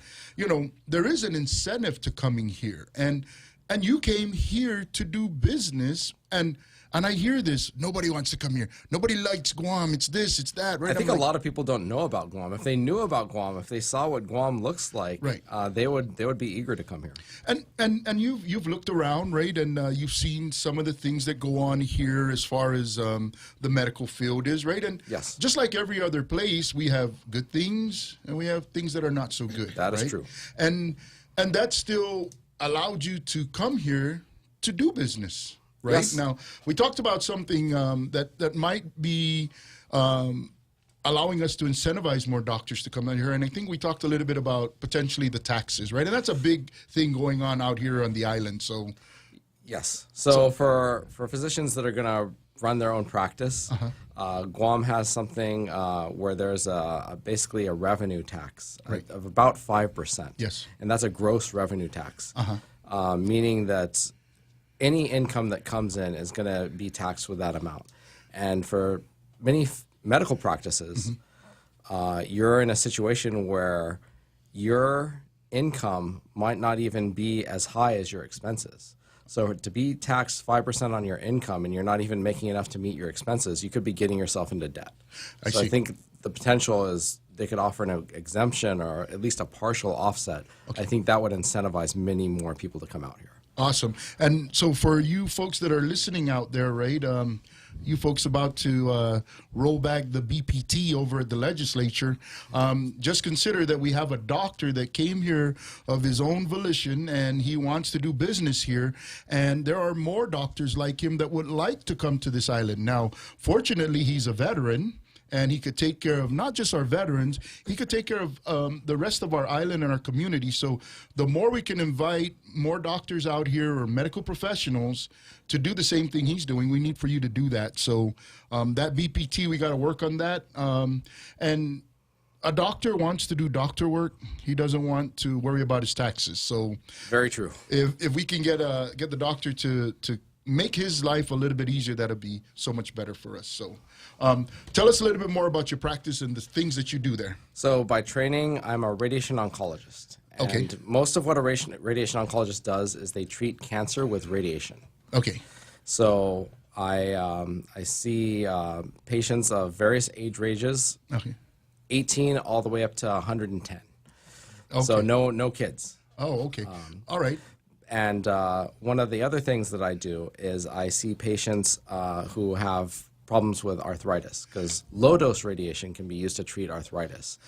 there is an incentive to coming here. And you came here to do business, and I hear this, nobody wants to come here. Nobody likes Guam. It's this, it's that, right? I think a lot of people don't know about Guam. If they knew about Guam, if they saw what Guam looks like, right. They would be eager to come here. And you've looked around, right? And you've seen some of the things that go on here as far as the medical field is, right? And yes. Just like every other place, we have good things and we have things that are not so good. That is right? true. And that still allowed you to come here to do business. Right. Yes. Now, we talked about something that might be allowing us to incentivize more doctors to come out here. And I think we talked a little bit about potentially the taxes, right? And that's a big thing going on out here on the island. So, yes. So for physicians that are going to run their own practice, Guam has something where there's basically a revenue tax of about 5%. Yes. And that's a gross revenue tax, meaning that any income that comes in is going to be taxed with that amount. And for many medical practices, you're in a situation where your income might not even be as high as your expenses. So to be taxed 5% on your income and you're not even making enough to meet your expenses, you could be getting yourself into debt. I think the potential is they could offer an exemption or at least a partial offset. I think that would incentivize many more people to come out here. Awesome. And so for you folks that are listening out there, right, you folks about to roll back the BPT over at the legislature, just consider that we have a doctor that came here of his own volition, and he wants to do business here. And there are more doctors like him that would like to come to this island. Now, fortunately, he's a veteran, and he could take care of not just our veterans, he could take care of the rest of our island and our community. So the more we can invite more doctors out here or medical professionals to do the same thing he's doing, we need for you to do that. So that BPT, we got to work on that. And a doctor wants to do doctor work. He doesn't want to worry about his taxes. So very true. If we can get the doctor to make his life a little bit easier, that'll be so much better for us. So tell us a little bit more about your practice and the things that you do there. So by training, I'm a radiation oncologist. Okay. And most of what a radiation oncologist does is they treat cancer with radiation. Okay. So I see patients of various age ranges, okay, 18 all the way up to 110. Okay. So no kids. Oh, okay. All right. And one of the other things that I do is I see patients who have problems with arthritis, because low-dose radiation can be used to treat arthritis.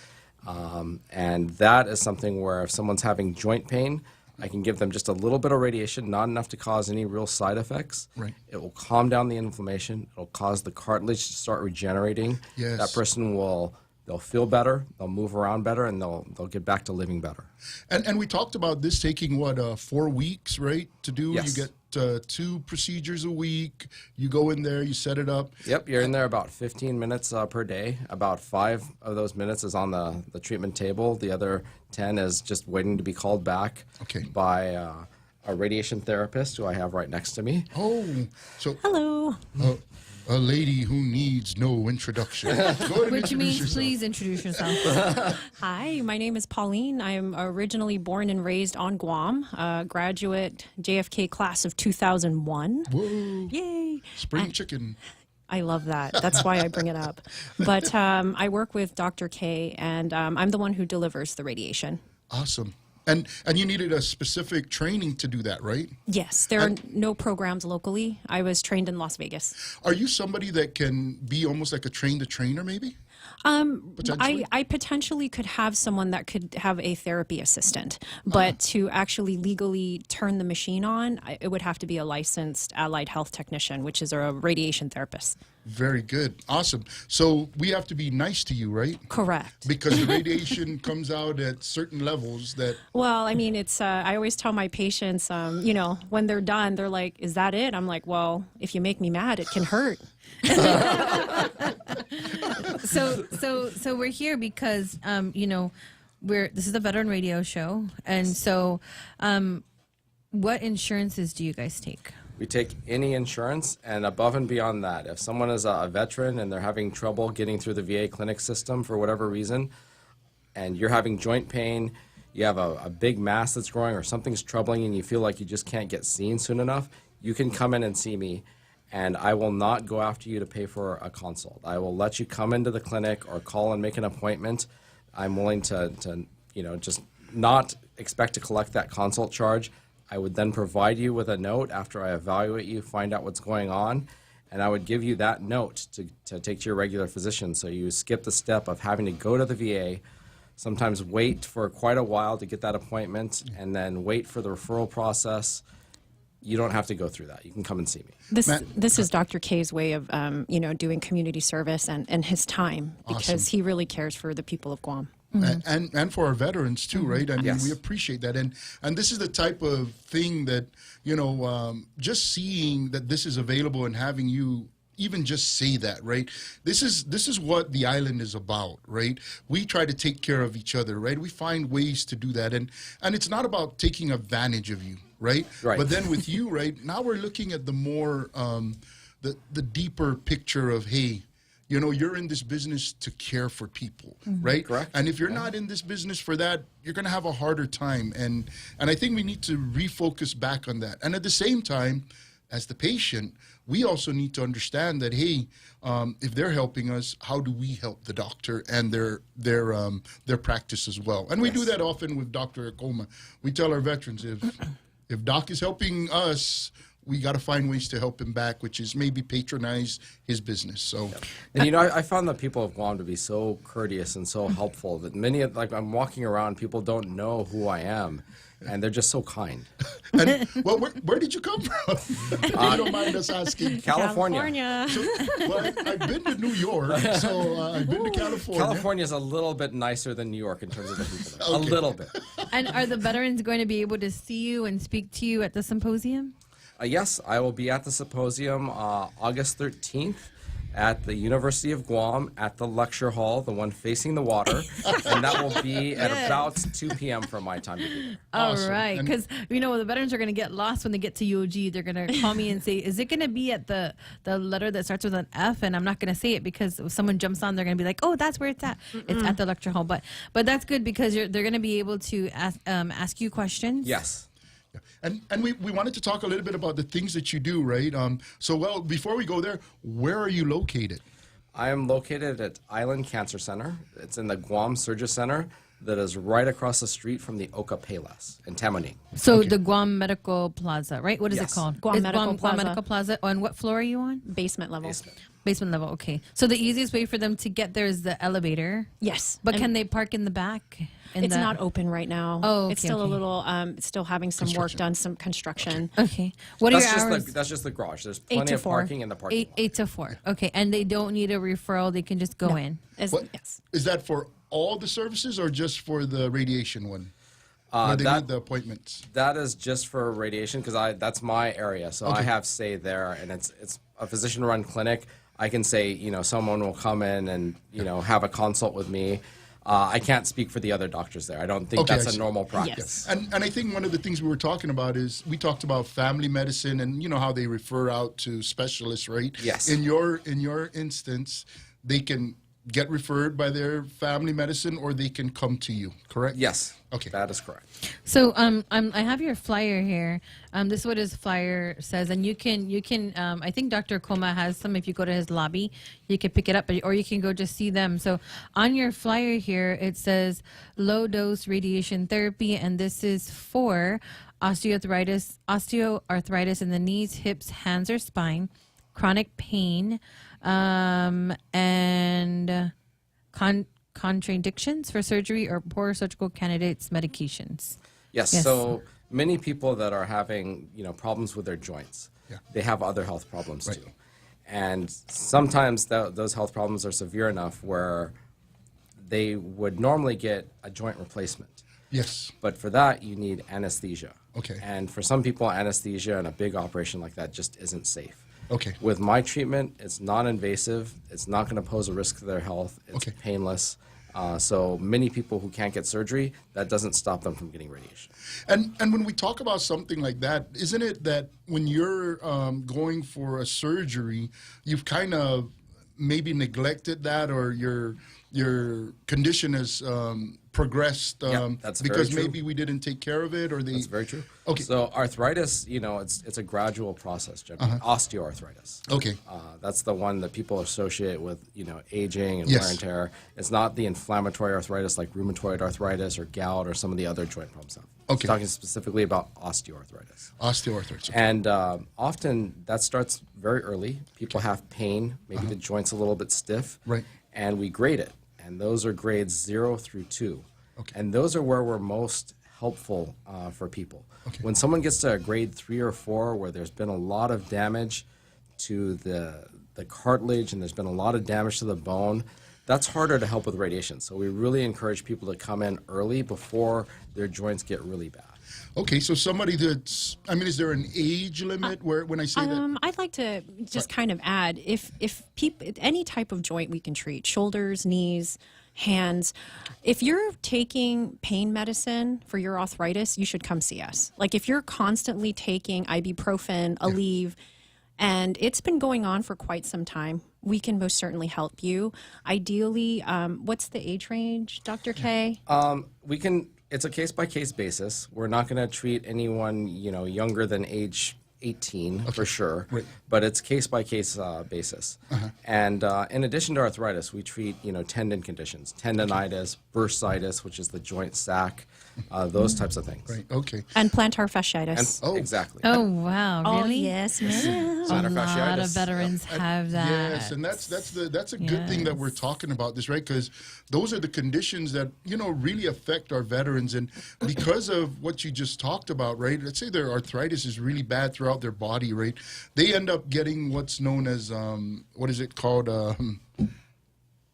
And that is something where if someone's having joint pain, I can give them just a little bit of radiation, not enough to cause any real side effects. Right. It will calm down the inflammation. It will cause the cartilage to start regenerating. Yes. That person they'll feel better, they'll move around better, and they'll get back to living better. And we talked about this taking, 4 weeks, right, to do? Yes. You get 2 procedures a week. You go in there, you set it up. Yep, you're in there about 15 minutes per day. About 5 of those minutes is on the treatment table. The other 10 is just waiting to be called back by a radiation therapist who I have right next to me. Oh, so hello. A lady who needs no introduction. Go ahead and Which means yourself. please introduce yourself. Hi, my name is Pauline. I'm originally born and raised on Guam, graduate JFK class of 2001. Whoa. Yay. Spring chicken. I love that. That's why I bring it up. But I work with Dr. K, and I'm the one who delivers the radiation. Awesome. And you needed a specific training to do that, right? Yes, there are no programs locally. I was trained in Las Vegas. Are you somebody that can be almost like a train-the-trainer, maybe? I potentially could have someone that could have a therapy assistant, but to actually legally turn the machine on, it would have to be a licensed allied health technician, which is a radiation therapist. Very good. Awesome. So we have to be nice to you, right? Correct. Because the radiation comes out at certain levels that... Well, I mean, it's, I always tell my patients, when they're done, they're like, is that it? I'm like, well, if you make me mad, it can hurt. So we're here because this is a veteran radio show, and so what insurances do you guys take? We take any insurance, and above and beyond that, if someone is a veteran and they're having trouble getting through the VA clinic system for whatever reason, and you're having joint pain, you have a big mass that's growing, or something's troubling and you feel like you just can't get seen soon enough, you can come in and see me, and I will not go after you to pay for a consult. I will let you come into the clinic or call and make an appointment. I'm willing to just not expect to collect that consult charge. I would then provide you with a note after I evaluate you, find out what's going on, and I would give you that note to take to your regular physician. So you skip the step of having to go to the VA, sometimes wait for quite a while to get that appointment, and then wait for the referral process. You don't have to go through that. You can come and see me. This is Dr. K's way of, doing community service and his time, because Awesome. he really cares for the people of Guam. And for our veterans too, right? I mean, Yes. we appreciate that, and this is the type of thing that just seeing that this is available and having you even just say that, right? This is what the island is about, right? We try to take care of each other, right? We find ways to do that, and it's not about taking advantage of you, right? Right. But then with you, right now we're looking at the more the deeper picture of, hey, you're in this business to care for people, right? Correct. And if you're not in this business for that, you're going to have a harder time. And I think we need to refocus back on that. And at the same time, as the patient, we also need to understand that, hey, if they're helping us, how do we help the doctor and their practice as well? And we do that often with Dr. Akoma. We tell our veterans, if Doc is helping us, we got to find ways to help him back, which is maybe patronize his business. So, and you know, I found the people of Guam to be so courteous and so helpful that many of, like, I'm walking around, people don't know who I am, and they're just so kind. And, well, where did you come from? If you don't mind us asking. California. So, well, I've been to New York, so I've been to California. California is a little bit nicer than New York in terms of the people there. Okay. A little bit. And are the veterans going to be able to see you and speak to you at the symposium? Yes, I will be at the symposium August 13th at the University of Guam at the lecture hall, the one facing the water, and that will be at about 2 p.m. for my time to be there. All right, because you know the veterans are going to get lost when they get to UOG. They're going to call me and say, "Is it going to be at the letter that starts with an F?" And I'm not going to say it because if someone jumps on, they're going to be like, "Oh, that's where it's at." It's at the lecture hall, but that's good because they're going to be able to ask you questions. Yes. And we wanted to talk a little bit about the things that you do, right? So, well, before we go there, where are you located? I am located at Island Cancer Center. It's in the Guam Surgery Center that is right across the street from the Oka Payless in Tamuning. So the Guam Medical Plaza, right? What is it called? Guam Medical Plaza. Guam Medical Plaza. On what floor are you on? Basement level. Basement level, okay. So the easiest way for them to get there is the elevator? Yes. But can they park in the back? It's not open right now. Oh, okay, it's still a little, still having some work done, some construction. Okay. What are your hours? That's just the garage. There's plenty of parking in the parking lot. 8 to 4. Okay. And they don't need a referral. They can just go in. Yes. Is that for all the services or just for the radiation one? Where they need the appointments? That is just for radiation because that's my area. So I have say there, and it's a physician-run clinic. I can say, you know, someone will come in and, you know, have a consult with me. I can't speak for the other doctors there. I don't think that's a normal practice. Yes. And I think one of the things we were talking about is we talked about family medicine and, you know, how they refer out to specialists, right? Yes. In your instance, they can get referred by their family medicine or they can come to you, correct? Yes. Okay. That is correct. So I have your flyer here. This is what his flyer says, and you can I think Dr. Koma has some. If you go to his lobby, you can pick it up, or you can go just see them. So on your flyer here, it says low dose radiation therapy, and this is for osteoarthritis in the knees, hips, hands, or spine, chronic pain, and contraindications for surgery or poor surgical candidates medications. Yes. So many people that are having, you know, problems with their joints, they have other health problems too. And sometimes those health problems are severe enough where they would normally get a joint replacement. Yes. But for that, you need anesthesia. Okay. And for some people, anesthesia and a big operation like that just isn't safe. Okay. With my treatment, it's non-invasive. It's not going to pose a risk to their health. It's painless. So many people who can't get surgery, that doesn't stop them from getting radiation. And when we talk about something like that, isn't it that when you're going for a surgery, you've kind of maybe neglected that, or your condition has progressed that's because very true. maybe we didn't take care of it, or That's very true. Okay. So arthritis, you know, it's a gradual process. Generally. Osteoarthritis. Okay. That's the one that people associate with, you know, aging and Yes. wear and tear. It's not the inflammatory arthritis like rheumatoid arthritis or gout or some of the other joint problems. Okay. I'm talking specifically about osteoarthritis. Osteoarthritis. And often that starts very early. People have pain, maybe the joint's a little bit stiff. Right. And we grade it. And those are grades 0 through 2. Okay. And those are where we're most helpful for people. Okay. When someone gets to a grade 3 or 4 where there's been a lot of damage to the cartilage and there's been a lot of damage to the bone, that's harder to help with radiation. So we really encourage people to come in early before their joints get really bad. Okay, so somebody that's, I mean, is there an age limit where when I say that? I'd like to just kind of add, if people, any type of joint we can treat, shoulders, knees, hands, if you're taking pain medicine for your arthritis, you should come see us. Like if you're constantly taking ibuprofen, Aleve, and it's been going on for quite some time, we can most certainly help you. Ideally, what's the age range, Dr. K? We can. It's a case-by-case basis. We're not going to treat anyone, you know, younger than age 18 for sure, but it's case-by-case basis. And in addition to arthritis, we treat, you know, tendon conditions, tendonitis, bursitis, which is the joint sac, those types of things. Right. Okay. And plantar fasciitis. And, Exactly. Oh wow! Oh, Really? yes, ma'am. A Plantar lot fasciitis. of veterans have that. Yes, and that's a good thing that we're talking about this, right? Because those are the conditions that really affect our veterans, and because of what you just talked about, right? Let's say their arthritis is really bad throughout their body, right? They end up getting what's known as what is it called?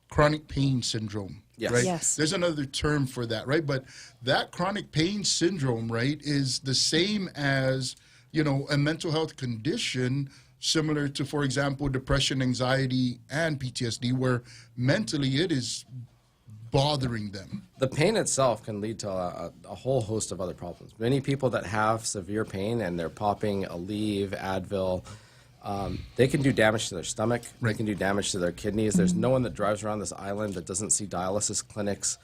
Chronic pain syndrome. Yes. Right? Yes. There's another term for that, right? But that chronic pain syndrome, right, is the same as, a mental health condition similar to, for example, depression, anxiety, and PTSD, where mentally it is bothering them. The pain itself can lead to a whole host of other problems. Many people that have severe pain and they're popping Aleve, Advil, they can do damage to their stomach. They can do damage to their kidneys. There's no one that drives around this island that doesn't see dialysis clinics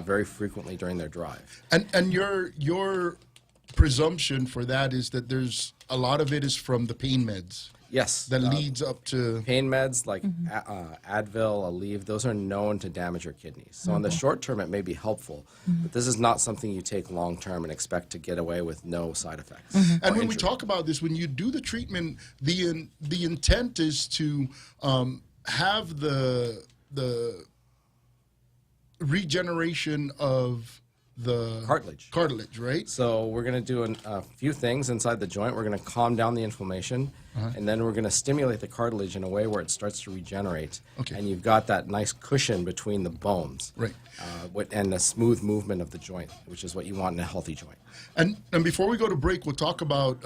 very frequently during their drive. And your presumption for that is that there's a lot of it is from the pain meds. Yes. That leads up to pain meds like Advil, Aleve. Those are known to damage your kidneys. So in the short term, it may be helpful, but this is not something you take long term and expect to get away with no side effects. And when we talk about this, when you do the treatment, the intent is to have the regeneration of the cartilage, right? So we're going to do a few things inside the joint. We're going to calm down the inflammation, and then we're going to stimulate the cartilage in a way where it starts to regenerate. Okay. And you've got that nice cushion between the bones, right? And the smooth movement of the joint, which is what you want in a healthy joint. And before we go to break, we'll talk about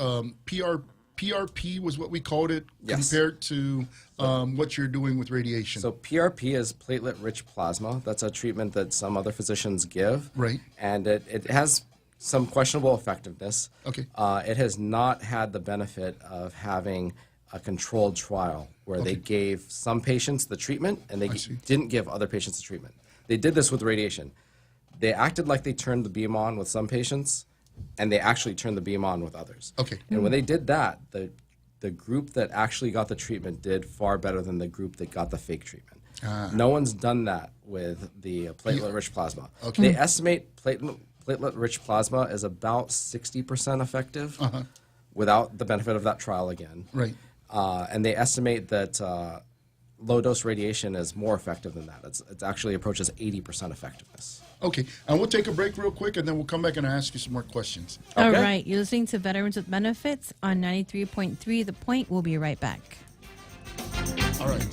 PRP was what we called it compared to what you're doing with radiation. So PRP is platelet-rich plasma. That's a treatment that some other physicians give. Right. And it has some questionable effectiveness. Okay. It has not had the benefit of having a controlled trial where they gave some patients the treatment and they didn't give other patients the treatment. They did this with radiation. They acted like they turned the beam on with some patients, and they actually turned the beam on with others. Okay. And when they did that, the group that actually got the treatment did far better than the group that got the fake treatment. No one's done that with the platelet-rich plasma. Okay. They estimate platelet-rich plasma is about 60% effective without the benefit of that trial again. Right. And they estimate that low-dose radiation is more effective than that. It actually approaches 80% effectiveness. Okay, and we'll take a break real quick, and then we'll come back and ask you some more questions. Okay. All right, you're listening to Veterans with Benefits on 93.3 The Point. We'll be right back. All right.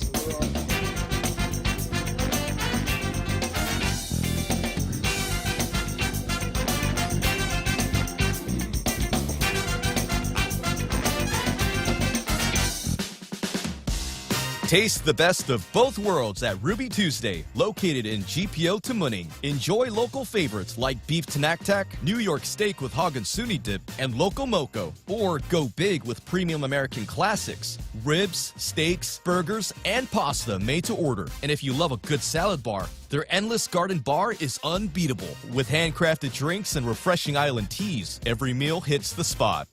Taste the best of both worlds at Ruby Tuesday, located in GPO Tamuning. Enjoy local favorites like beef tenaktak, New York steak with hog and suni dip, and loco moco. Or go big with premium American classics, ribs, steaks, burgers, and pasta made to order. And if you love a good salad bar, their Endless Garden Bar is unbeatable. With handcrafted drinks and refreshing island teas, every meal hits the spot.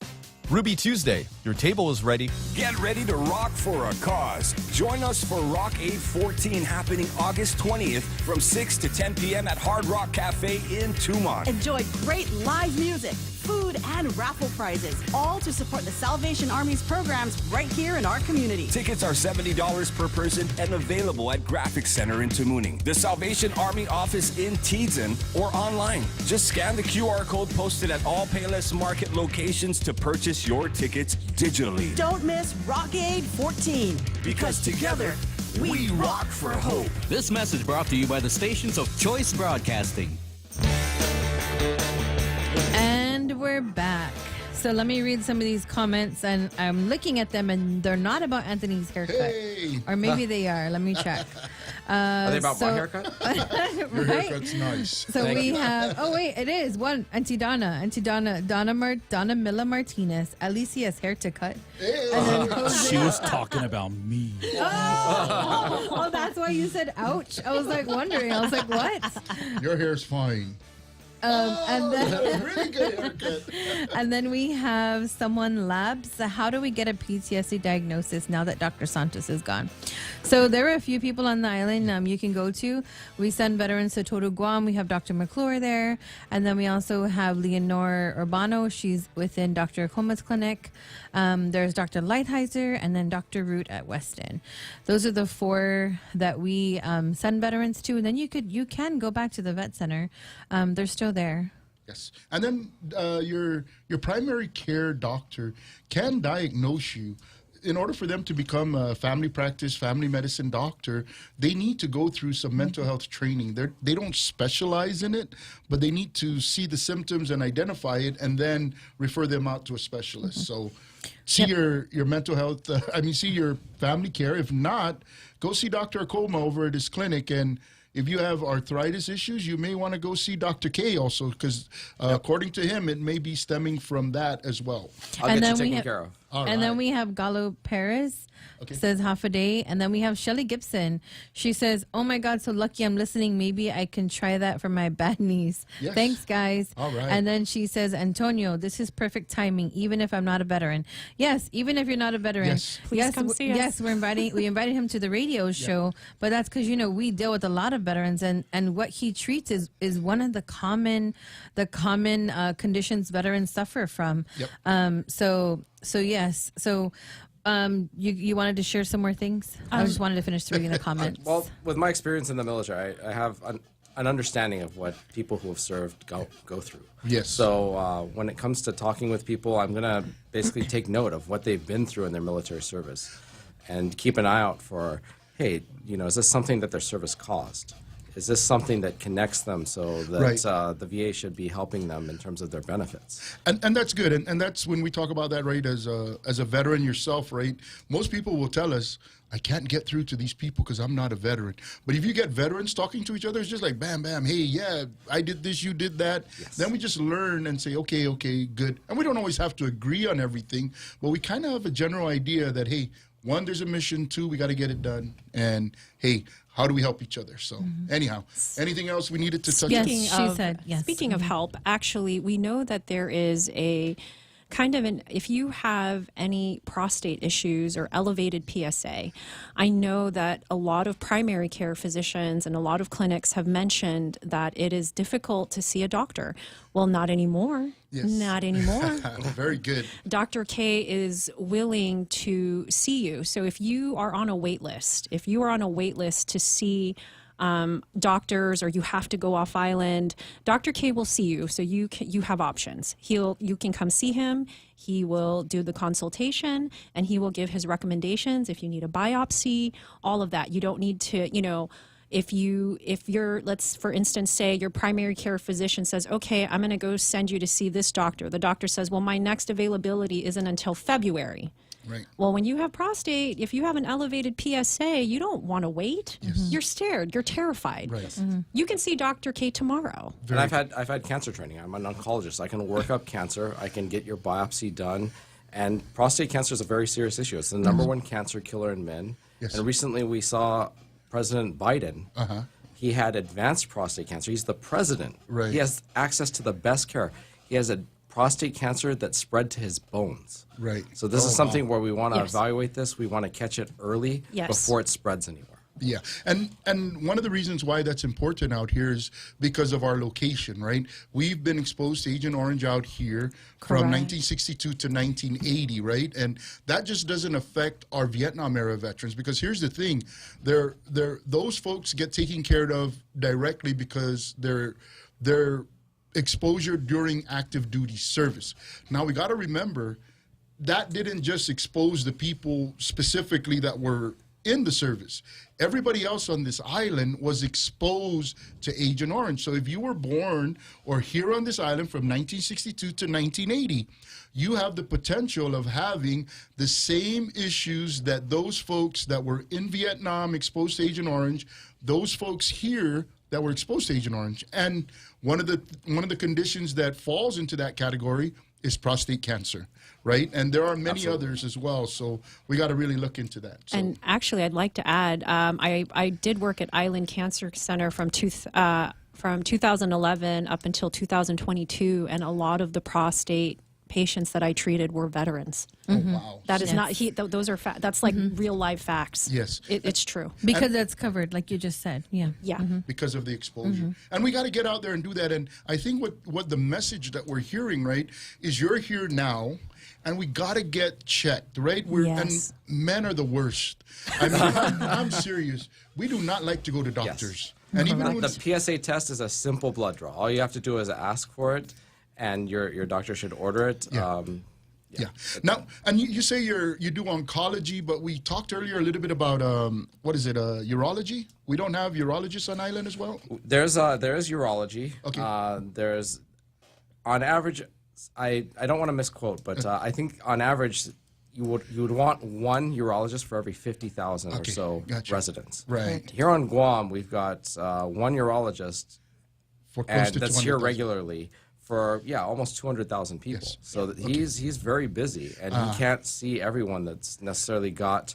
Ruby Tuesday, your table is ready. Get ready to rock for a cause. Join us for Rock Aid 14 happening August 20th from 6 to 10 p.m. at Hard Rock Cafe in Tumon. Enjoy great live music, food, and raffle prizes, all to support the Salvation Army's programs right here in our community. Tickets are $70 per person and available at Graphics Center in Tamuning, the Salvation Army office in Teedzon, or online. Just scan the QR code posted at all Payless Market locations to purchase your tickets digitally. Don't miss Rock Aid 14, because together we rock for hope. This message brought to you by the stations of Choice Broadcasting. And we're back. So let me read some of these comments, and I'm looking at them, and they're not about Anthony's haircut. Hey. Or maybe they are. Let me check. Are they about my haircut? Your Right? haircut's nice. So we have, oh wait, it is one, Auntie Donna Donna Milla Martinez. At least he has hair to cut. And then Jose- She was talking about me. Oh, that's why you said ouch. I was like wondering. I was like, what? Your hair's fine. And then really good haircut. and then we have someone labs. How do we get a PTSD diagnosis now that Dr. Santos is gone? So there are a few people on the island you can go to. We send veterans to Total Guam. We have Dr. McClure there. And then we also have Leonore Urbano. She's within Dr. Coma's clinic. There's Dr. Lighthizer and then Dr. Root at Weston. Those are the 4 that we send veterans to. And then you can go back to the vet center. They're still there. Yes, and then your primary care doctor can diagnose you. In order for them to become a family medicine doctor, they need to go through some mental health training. They don't specialize in it, but they need to see the symptoms and identify it, and then refer them out to a specialist. So, see your mental health. See your family care. If not, go see Dr. Akoma over at his clinic. And if you have arthritis issues, you may want to go see Dr. K also, because according to him, it may be stemming from that as well. I'll get you taken care of. Then we have Galo Perez, says half a day. And then we have Shelly Gibson. She says, oh my God, so lucky I'm listening. Maybe I can try that for my bad knees. Yes. Thanks, guys. All right. And then she says, Antonio, this is perfect timing, even if I'm not a veteran. Yes, even if you're not a veteran. Yes. Please come see us. Yes, we invited him to the radio show, but that's because, we deal with a lot of veterans, and what he treats is one of the common conditions veterans suffer from. Yep. So yes. So you wanted to share some more things? I just wanted to finish reading the comments. Well, with my experience in the military, I have an understanding of what people who have served go through. Yes. So when it comes to talking with people, I'm going to basically take note of what they've been through in their military service and keep an eye out for, hey, is this something that their service caused? Is this something that connects them so that the VA should be helping them in terms of their benefits? And that's good. And that's when we talk about that, right, as a veteran yourself, right? Most people will tell us, I can't get through to these people because I'm not a veteran. But if you get veterans talking to each other, it's just like, bam, bam, hey, yeah, I did this, you did that. Yes. Then we just learn and say, okay, good. And we don't always have to agree on everything, but we kind of have a general idea that, hey, 1, there's a mission, 2, we got to get it done. And, hey, how do we help each other? So anyhow, anything else we needed to touch on? Speaking of help, actually, we know that there is a kind of if you have any prostate issues or elevated PSA, I know that a lot of primary care physicians and a lot of clinics have mentioned that it is difficult to see a doctor. Well, not anymore. Yes. Not anymore. Very good. Dr. K is willing to see you. So if you are on a wait list, to see doctors, or you have to go off island, Dr. K will see you. So you have options. You can come see him. He will do the consultation and he will give his recommendations. If you need a biopsy, all of that. You don't need to, if you're, let's for instance say your primary care physician says, okay, I'm going to go send you to see this doctor. The doctor says, well, my next availability isn't until February. Right. Well, when you have prostate, if you have an elevated PSA, you don't want to wait. Yes. You're scared. You're terrified. Right. Mm-hmm. You can see Dr. K tomorrow. And I've had cancer training. I'm an oncologist. I can work up cancer. I can get your biopsy done. And prostate cancer is a very serious issue. It's the number 1 cancer killer in men. Yes. And recently we saw President Biden. He had advanced prostate cancer. He's the president. Right. He has access to the best care. He has a prostate cancer that spread to his bones. Right. So this is something where we want to evaluate this. We want to catch it early before it spreads anywhere. Yeah, and one of the reasons why that's important out here is because of our location, right? We've been exposed to Agent Orange out here from 1962 to 1980, right? And that just doesn't affect our Vietnam era veterans, because here's the thing, those folks get taken care of directly because they're exposure during active duty service. Now we got to remember that didn't just expose the people specifically that were in the service. Everybody else on this island was exposed to Agent Orange. So if you were born or here on this island from 1962 to 1980, you have the potential of having the same issues that those folks that were in Vietnam exposed to Agent Orange, those folks here that were exposed to Agent Orange. And one of the conditions that falls into that category is prostate cancer, right? And there are many others as well, so we got to really look into that. So. And actually, I'd like to add, I did work at Island Cancer Center from from 2011 up until 2022, and a lot of the prostate patients that I treated were veterans. Oh, wow. That is not those are that's like real live facts. Yes. It's true. Because that's covered, like you just said. Yeah. Yeah. Because of the exposure. And we got to get out there and do that. And I think what the message that we're hearing, right, is you're here now, and we got to get checked, right? And men are the worst. I mean, I'm serious. We do not like to go to doctors. Yes. And even when the PSA test is a simple blood draw. All you have to do is ask for it, and your doctor should order it. Yeah. Now, and you say you do oncology, but we talked earlier a little bit about urology. We don't have urologists on island as well. There is urology. Okay. There's on average. I don't want to misquote, but I think on average you would want one urologist for every 50,000 or so residents. Right. Here on Guam, we've got one urologist, and that's here regularly for almost 200,000 people. Yes. So he's very busy, and he can't see everyone that's necessarily got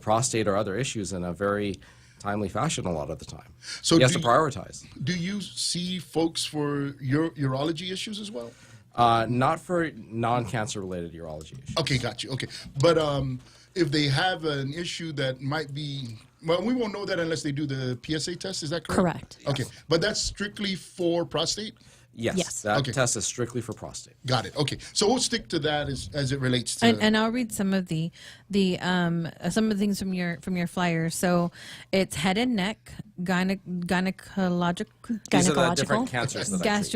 prostate or other issues in a very timely fashion a lot of the time. So he has to prioritize. Do you see folks for urology issues as well? Not for non-cancer related urology issues. Okay, got you. Okay, but if they have an issue that might be, well, we won't know that unless they do the PSA test. Is that correct? Correct. Okay, but that's strictly for prostate? Yes. That test is strictly for prostate. Got it. Okay, so we'll stick to that as it relates to. And I'll read some of the things from your flyer. So it's head and neck, gynecological, These are the different cancers that I treat.